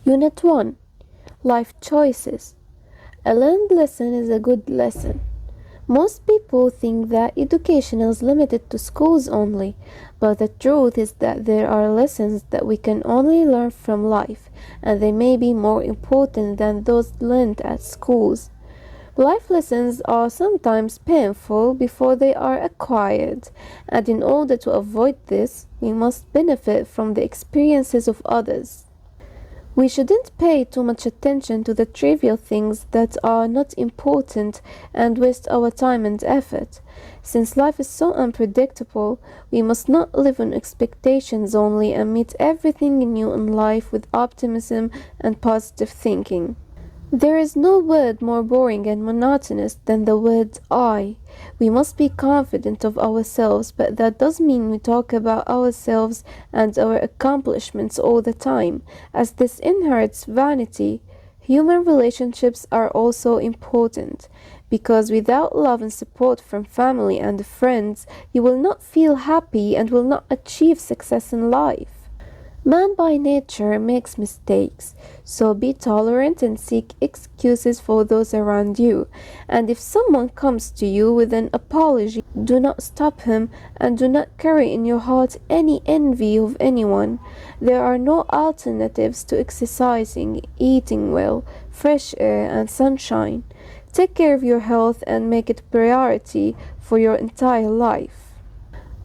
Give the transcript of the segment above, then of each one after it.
Unit 1. Life Choices. A learned lesson is a good lesson. Most people think that education is limited to schools only, but the truth is that there are lessons that we can only learn from life, and they may be more important than those learned at schools. Life lessons are sometimes painful before they are acquired, and in order to avoid this, we must benefit from the experiences of others. We shouldn't pay too much attention to the trivial things that are not important and waste our time and effort. Since life is so unpredictable, we must not live on expectations only and meet everything new in life with optimism and positive thinking. There is no word more boring and monotonous than the word I. We must be confident of ourselves, but that doesn't mean we talk about ourselves and our accomplishments all the time, as this inherits vanity. Human relationships are also important, because without love and support from family and friends, you will not feel happy and will not achieve success in life. Man by nature makes mistakes, so be tolerant and seek excuses for those around you. And if someone comes to you with an apology, do not stop him and do not carry in your heart any envy of anyone. There are no alternatives to exercising, eating well, fresh air and sunshine. Take care of your health and make it a priority for your entire life.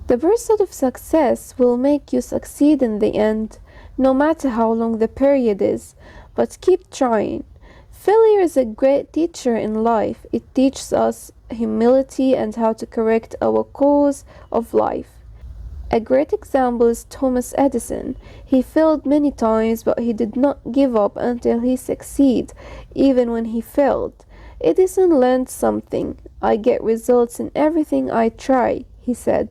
The pursuit of success will make you succeed in the end, no matter how long the period is, but keep trying. Failure is a great teacher in life. It teaches us humility and how to correct our course of life. A great example is Thomas Edison. He failed many times, but he did not give up until he succeeded, even when he failed. Edison learned something. I get results in everything I try, he said.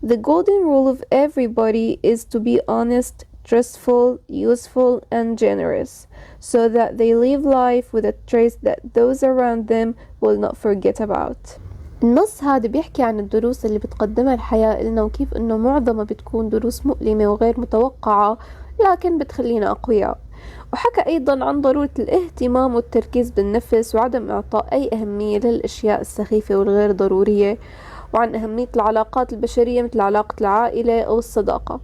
The golden rule of everybody is to be honest, trustful, useful, and generous, so that they live life with a trace that those around them will not forget about. النص هذا بيحكي عن الدروس اللي بتقدمها الحياة لنا وكيف انه معظمها بتكون دروس مؤلمة وغير متوقعة لكن بتخلينا أقوياء. وحكى أيضا عن ضرورة الاهتمام والتركيز بالنفس وعدم إعطاء أي أهمية للأشياء السخيفة والغير ضرورية، وعن أهمية العلاقات البشرية مثل علاقة العائلة أو الصداقة.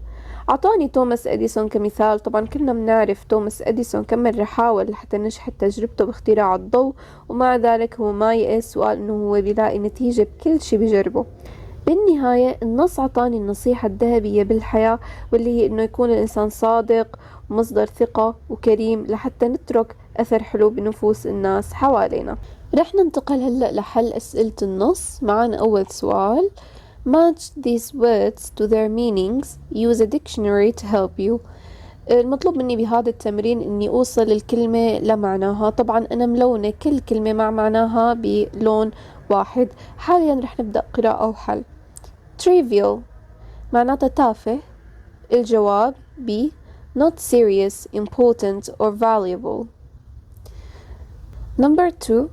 أعطاني توماس إديسون كمثال. طبعا كلنا بنعرف توماس إديسون كم مرة حاول لحتى نجحت تجربته باختراع الضوء، ومع ذلك هو ما يأس وقال إنه هو بيلاقي نتيجة بكل شي بجربه. بالنهاية النص أعطاني النصيحة الذهبية بالحياة، واللي هي إنه يكون الإنسان صادق ومصدر ثقة وكريم لحتى نترك أثر حلو بنفوس الناس حوالينا. رح ننتقل هلأ لحل أسئلة النص. معنا أول سؤال: Match these words to their meanings. Use a dictionary to help you. المطلوب مني بهذا التمرين إني أوصل الكلمة لمعناها. طبعا أنا ملونة كل كلمة مع معناها بلون واحد. حاليا رح نبدأ قراءة وحل. Trivial معناتها تافه. الجواب B. Not serious, important or valuable. Number 2.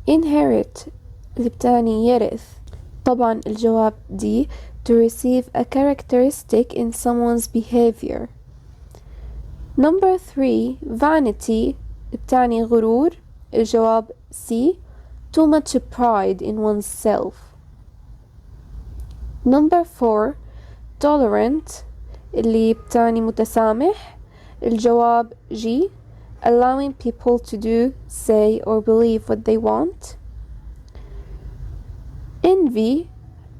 Inherit اللي بتعني يرث. طبعا الجواب D. To receive a characteristic in someone's behavior. Number 3. Vanity بتعني غرور. الجواب C. Too much pride in oneself. Number 4. Tolerant اللي بتعني متسامح. الجواب G. Allowing people to do, say or believe what they want. Envy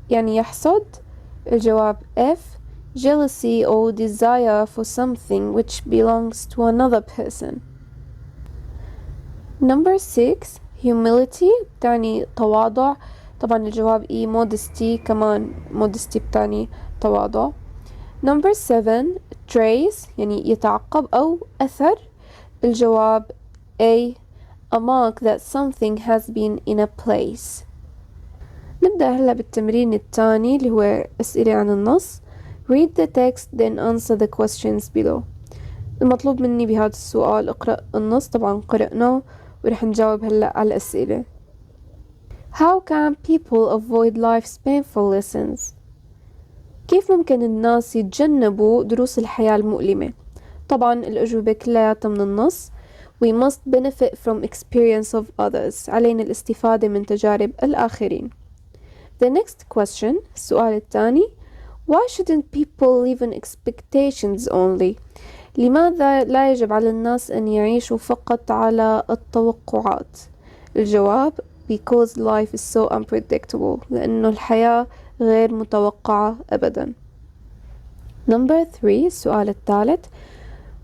يعني يحسد. الجواب F. Jealousy or desire for something which belongs to another person. Number 6. Humility بتعني تواضع. طبعا الجواب E. Modesty كمان modesty بتعني تواضع. Number 7. Trace يعني يتعقب أو أثر. الجواب A. A mark that something has been in a place. نبدأ هلا بالتمرين الثاني اللي هو أسئلة عن النص. Read the text then answer the questions below. المطلوب مني بهذا السؤال اقرأ النص. طبعا قرأناه ورح نجاوب هلا على الأسئلة. How can people avoid life's painful lessons? كيف ممكن الناس يتجنبوا دروس الحياة المؤلمة؟ طبعا الأجوبة كلها من النص. We must benefit from experience of others. علينا الاستفادة من تجارب الآخرين. The next question. السؤال الثاني. Why shouldn't people live in expectations only? لماذا لا يجب على الناس أن يعيشوا فقط على التوقعات؟ الجواب: because life is so unpredictable. لأنه الحياة غير متوقعة أبدا. Number 3. السؤال الثالث.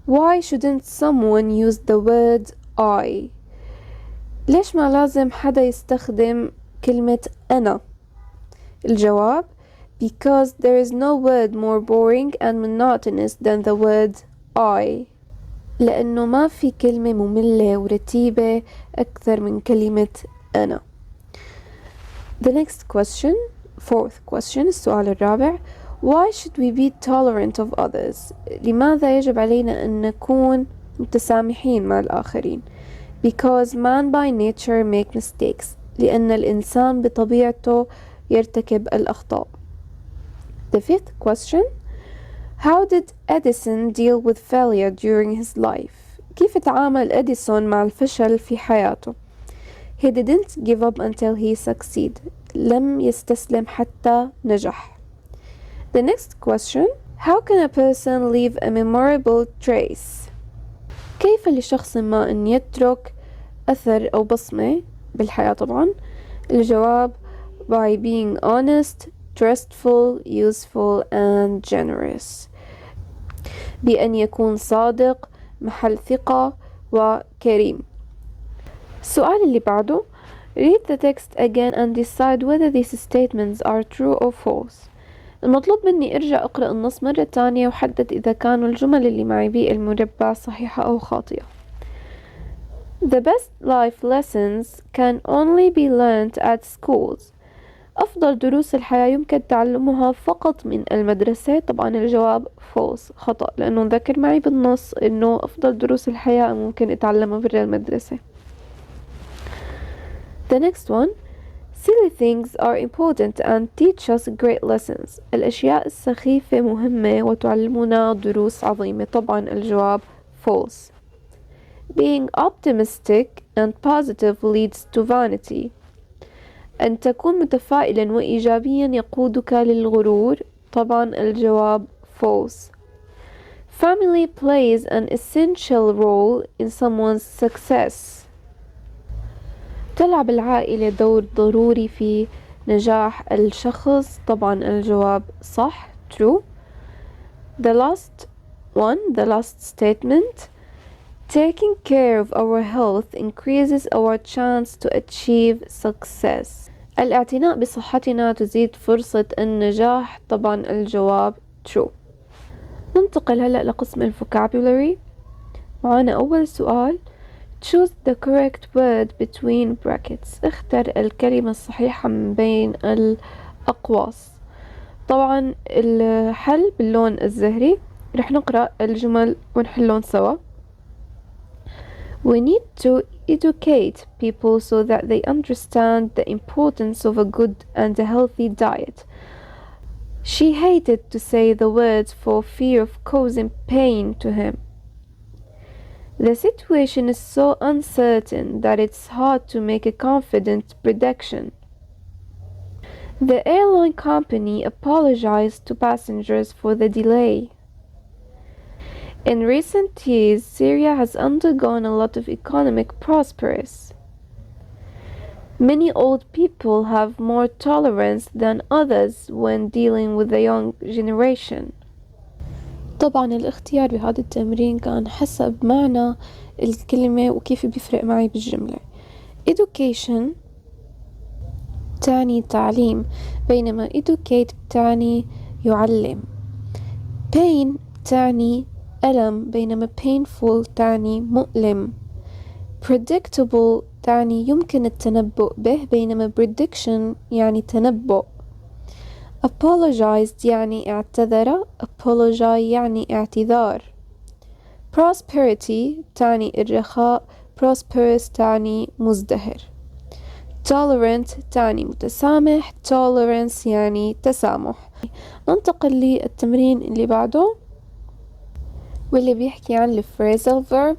Why shouldn't someone use the word I? ليش ما لازم حدا يستخدم كلمة أنا؟ الجواب: because there is no word more boring and monotonous than the word I. لأنه ما في كلمة مملة ورتيبة أكثر من كلمة أنا. The next question. Fourth question. السؤال الرابع. Why should we be tolerant of others? لماذا يجب علينا أن نكون متسامحين مع الآخرين؟ Because man by nature make mistakes. لأن الإنسان بطبيعته يرتكب الأخطاء. The fifth question. How did Edison deal with failure during his life? كيف تعامل إديسون مع الفشل في حياته؟ He didn't give up until he succeeded. لم يستسلم حتى نجح. The next question. How can a person leave a memorable trace? كيف لشخص ما أن يترك أثر أو بصمة بالحياة طبعا؟ الجواب: by being honest, trustful, useful and generous. بأن يكون صادق، محل ثقة وكريم. السؤال اللي بعده. Read the text again and decide whether these statements are true or false. المطلوب مني أرجع أقرأ النص مرة تانية وحدد إذا كانوا الجمل اللي معي بالمربع صحيحة أو خاطئة. The best life lessons can only be learned at schools. أفضل دروس الحياة يمكن تعلمها فقط من المدرسة. طبعا الجواب false، خطأ، لأنه ذكر معي بالنص أنه أفضل دروس الحياة ممكن أتعلمها برا المدرسة. The next one. Silly things are important and teach us great lessons. الأشياء السخيفة مهمة وتعلمنا دروس عظيمة. طبعا الجواب false. Being optimistic and positive leads to vanity. أن تكون متفائلا وإيجابيا يقودك للغرور. طبعا الجواب false. Family plays an essential role in someone's success. تلعب العائلة دور ضروري في نجاح الشخص. طبعا الجواب صح، true. The last statement. Taking care of our health increases our chance to achieve success. الاعتناء بصحتنا تزيد فرصة النجاح. طبعا الجواب true. ننتقل هلأ لقسم الفوكابولري. معنا أول سؤال. Choose the correct word between brackets. اختر الكلمة الصحيحة من بين الأقواس. طبعا الحل باللون الزهري. رح نقرأ الجمل ونحلون سوا. We need to educate people so that they understand the importance of a good and a healthy diet. She hated to say the words for fear of causing pain to him. The situation is so uncertain that it's hard to make a confident prediction. The airline company apologized to passengers for the delay. In recent years, Syria has undergone a lot of economic prosperous. Many old people have more tolerance than others when dealing with the young generation. طبعا الاختيار بهذا التمرين كان حسب معنى الكلمة وكيف بيفرق معي بالجملة. Education تعني تعليم، بينما educate تعني يعلم. Pain تعني ألم، بينما painful تعني مؤلم. Predictable تعني يمكن التنبؤ به، بينما prediction يعني تنبؤ. Apologized يعني اعتذر. Apologize يعني اعتذار. Prosperity تعني الرخاء. Prosperous تعني مزدهر. Tolerant تعني متسامح. Tolerance يعني تسامح. ننتقل للتمرين اللي بعده. واللي بيحكي عن ال phrasal verb.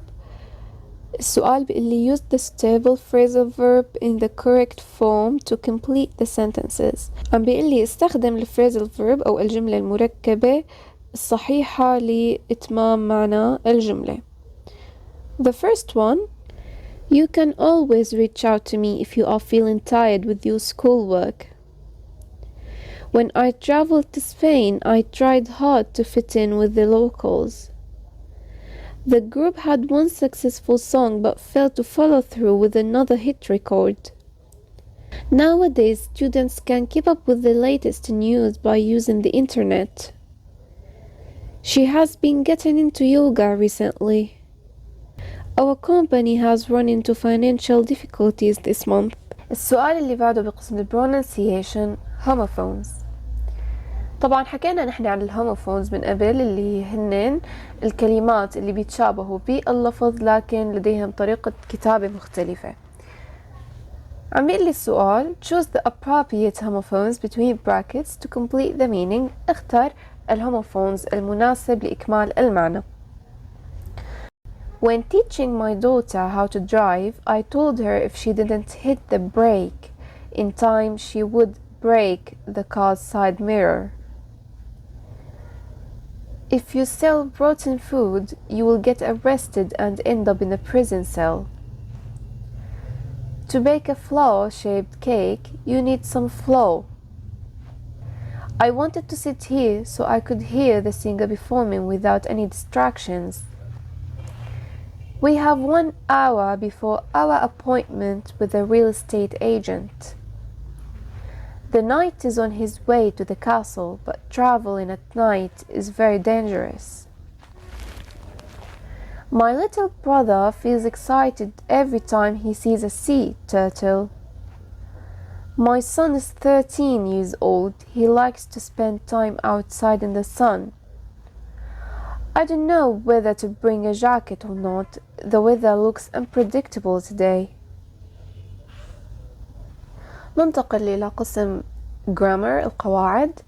السؤال بيقول لي use the stable phrasal verb in the correct form to complete the sentences. عم بيقول لي استخدم ال phrasal verb أو الجملة المركبة الصحيحة لإتمام معنى الجملة. The first one: you can always reach out to me if you are feeling tired with your schoolwork. When I traveled to Spain, I tried hard to fit in with the locals. The group had one successful song but failed to follow through with another hit record. Nowadays, students can keep up with the latest news by using the internet. She has been getting into yoga recently. Our company has run into financial difficulties this month. السؤال اللي بعده بقسم ال pronunciation homophones. طبعا حكينا نحن عن الهوموفونز من قبل، اللي هنن الكلمات اللي بيتشابهوا باللفظ لكن لديهم طريقة كتابة مختلفة. عم بيقول لي السؤال choose the appropriate homophones between brackets to complete the meaning. اختر الهوموفونز المناسب لإكمال المعنى. When teaching my daughter how to drive, I told her if she didn't hit the brake in time, she would break the car's side mirror. If you sell rotten food, you will get arrested and end up in a prison cell. To bake a flower-shaped cake, you need some flour. I wanted to sit here so I could hear the singer performing without any distractions. We have 1 hour before our appointment with a real estate agent. The knight is on his way to the castle, but traveling at night is very dangerous. My little brother feels excited every time he sees a sea turtle. My son is 13 years old. He likes to spend time outside in the sun. I don't know whether to bring a jacket or not. The weather looks unpredictable today. ننتقل إلى قسم grammar القواعد.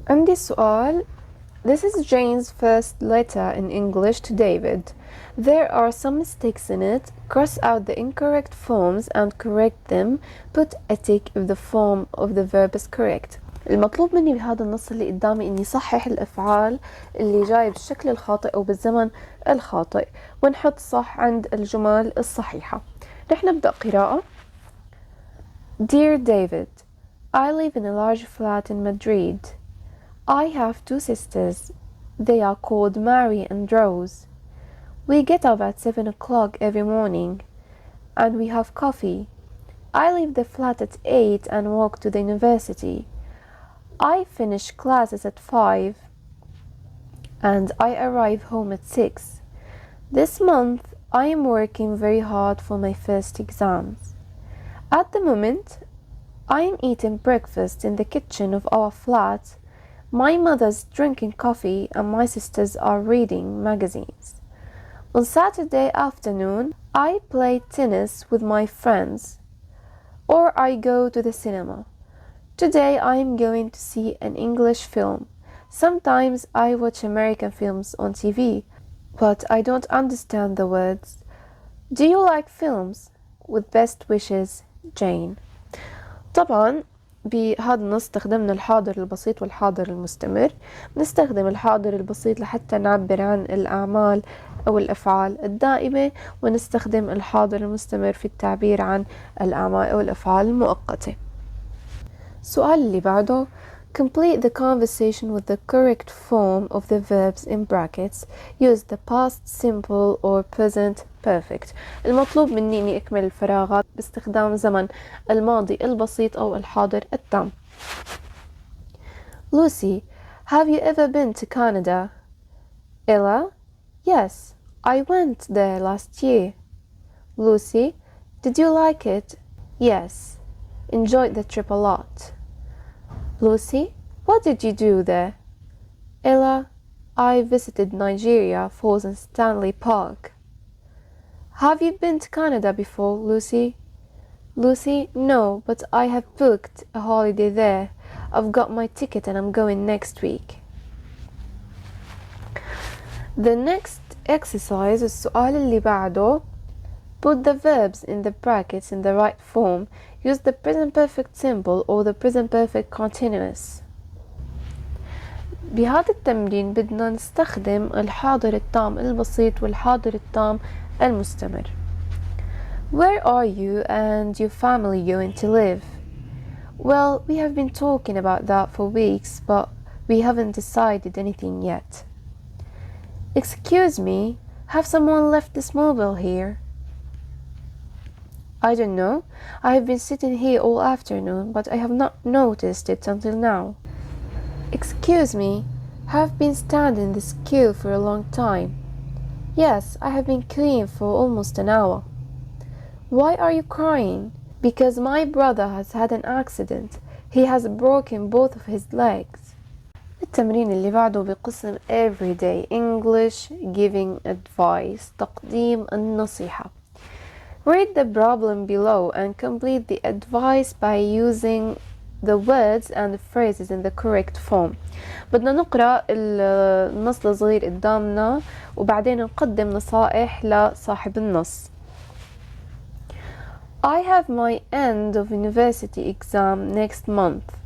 عندي السؤال This is Jane's first letter in English to David. There are some mistakes in it. Cross out the incorrect forms and correct them. Put a tick if the form of the verb is correct. المطلوب مني بهذا النص اللي قدامي اني صحح الافعال اللي جاي بالشكل الخاطئ او بالزمن الخاطئ ونحط صح عند الجمل الصحيحة. رح نبدأ قراءة. Dear David, I live in a large flat in Madrid. I have 2 sisters. They are called Mary and Rose. We get up at 7 o'clock every morning and we have coffee. I leave the flat at 8 and walk to the university. I finish classes at 5 and I arrive home at 6. This month I am working very hard for my first exams. At the moment I am eating breakfast in the kitchen of our flat. My mother's drinking coffee and my sisters are reading magazines. On Saturday afternoon I play tennis with my friends or I go to the cinema. Today I am going to see an English film. Sometimes I watch American films on TV, but I don't understand the words. Do you like films? With best wishes, Jane. طبعا بهذا النص استخدمنا الحاضر البسيط والحاضر المستمر. نستخدم الحاضر البسيط لحتى نعبر عن الأعمال أو الأفعال الدائمة، ونستخدم الحاضر المستمر في التعبير عن الأعمال أو الأفعال المؤقتة. السؤال اللي بعده complete the conversation with the correct form of the verbs in brackets. Use the past simple or present perfect. المطلوب مني إني أكمل الفراغات باستخدام زمن الماضي البسيط أو الحاضر التام. Lucy, have you ever been to Canada? Ella, yes, I went there last year. Lucy, did you like it? Yes, enjoyed the trip a lot. Lucy, what did you do there? Ella, I visited Nigeria Falls and Stanley Park. Have you been to Canada before, Lucy? Lucy, no, but I have booked a holiday there. I've got my ticket and I'm going next week. The next exercise السؤال اللي بعده put the verbs in the brackets in the right form. Use the present perfect simple or the present perfect continuous. بهذا التمرين بدنا نستخدم الحاضر التام البسيط والحاضر التام المستمر. Where are you and your family going to live? Well, we have been talking about that for weeks, but we haven't decided anything yet. Excuse me, have someone left this mobile here? I don't know. I have been sitting here all afternoon, but I have not noticed it until now. Excuse me, have been standing in this queue for a long time. Yes, I have been queuing for almost an hour. Why are you crying? Because my brother has had an accident. He has broken both of his legs. التمرين اللي بعده بقسم everyday English giving advice تقديم النصيحة. Read the problem below and complete the advice by using the words and the phrases in the correct form. بدنا نقرأ النص الصغير قدامنا وبعدين نقدم نصائح لصاحب النص. I have my end of university exam next month.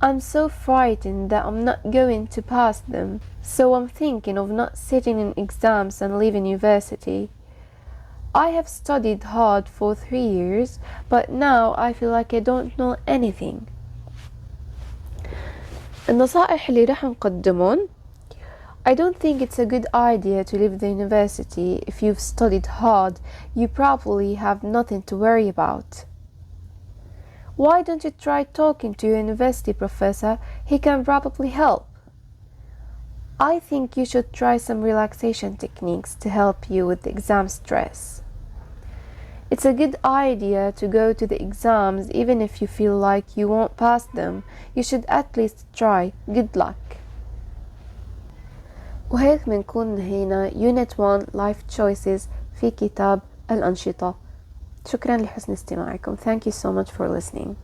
I'm so frightened that I'm not going to pass them, so I'm thinking of not sitting in exams and leaving university. I have studied hard for 3 years, but now I feel like I don't know anything. النصائح اللي راح نقدمهم. I don't think it's a good idea to leave the university. If you've studied hard, you probably have nothing to worry about. Why don't you try talking to your university professor? He can probably help. I think you should try some relaxation techniques to help you with the exam stress. It's a good idea to go to the exams even if you feel like you won't pass them. You should at least try. Good luck. وهيك بنكون نهينا Unit 1 Life Choices في كتاب الأنشطة. شكرا لحسن استماعكم. Thank you so much for listening.